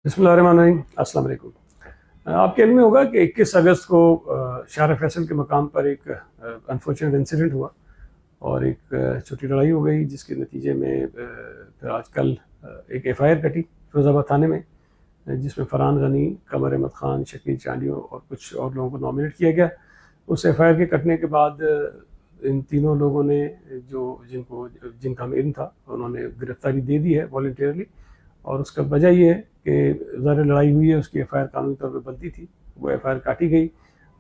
बिस्मिल्लाहिर्रहमानिर्रहीम, अस्सलाम वालेकुम। आपके इल्म में होगा कि 21 अगस्त को शार फैसल के मकाम पर एक अनफॉर्चुनेट इंसिडेंट हुआ और एक छोटी लड़ाई हो गई, जिसके नतीजे में फिर आजकल एक FIR कटी फिरोजाबाद थाने में, जिसमें फरहान गनी, कमर अहमद ख़ान, शकील चांडियो और कुछ और लोगों को नॉमिनेट किया गया। उस FIR के कटने के बाद इन तीनों लोगों ने जिनका हमें इल्म था, उन्होंने गिरफ्तारी दे दी है वॉलंटियरली। और उसका वजह ये है कि ज़ाहिर लड़ाई हुई है, उसकी FIR कानूनी तौर पर बनती थी, वो FIR काटी गई।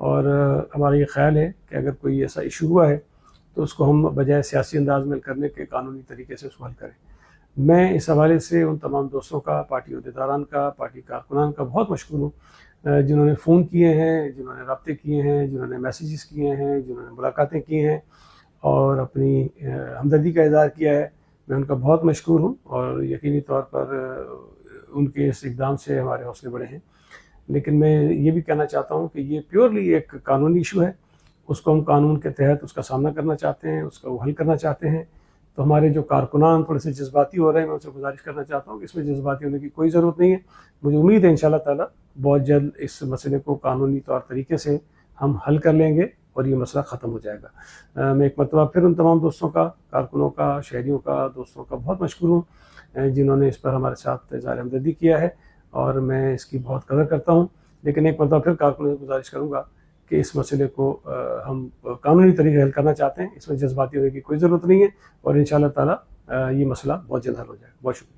और हमारा ये ख्याल है कि अगर कोई ऐसा इशू हुआ है तो उसको हम बजाय सियासी अंदाज में करने के कानूनी तरीके से उसको हल करें। मैं इस हवाले से उन तमाम दोस्तों का, पार्टी अहदेदारान का, पार्टी कारकुनान का बहुत मशकूर हूँ जिन्होंने फ़ोन किए हैं, जिन्होंने रब्ते किए हैं, जिन्होंने मैसेजेस किए हैं, जिन्होंने मुलाकातें की हैं और अपनी हमदर्दी का इज़हार किया है। मैं उनका बहुत मशकूर हूँ और यकीनी तौर पर उनके इस इक़दाम से हमारे हौसले बढ़े हैं। लेकिन मैं ये भी कहना चाहता हूँ कि ये प्योरली एक कानूनी इशू है, उसको हम कानून के तहत उसका सामना करना चाहते हैं, उसका वो हल करना चाहते हैं। तो हमारे जो कारकुनान थोड़े से जज्बाती हो रहे हैं, मैं उनसे गुजारिश करना चाहता हूँ कि इसमें जज्बाती होने की कोई ज़रूरत नहीं है। मुझे उम्मीद है इंशाअल्लाह ताला बहुत जल्द इस मसले को कानूनी तौर तरीके से हम हल कर लेंगे और ये मसला ख़त्म हो जाएगा। मैं एक मरतबा फिर उन तमाम दोस्तों का, कारकुनों का, शहरियों का, दोस्तों का बहुत मशकूर हूँ जिन्होंने इस पर हमारे साथ इज़हार हमदर्दी किया है और मैं इसकी बहुत कदर करता हूँ। लेकिन एक मरतबा फिर कारकुनों से गुजारिश करूँगा कि इस मसले को हम कानूनी तरीके हल करना चाहते हैं, इसमें जज्बाती होने की कोई ज़रूरत नहीं है और इंशाअल्लाह ताला ये मसला बहुत जल्द हल हो जाएगा। बहुत शुक्रिया।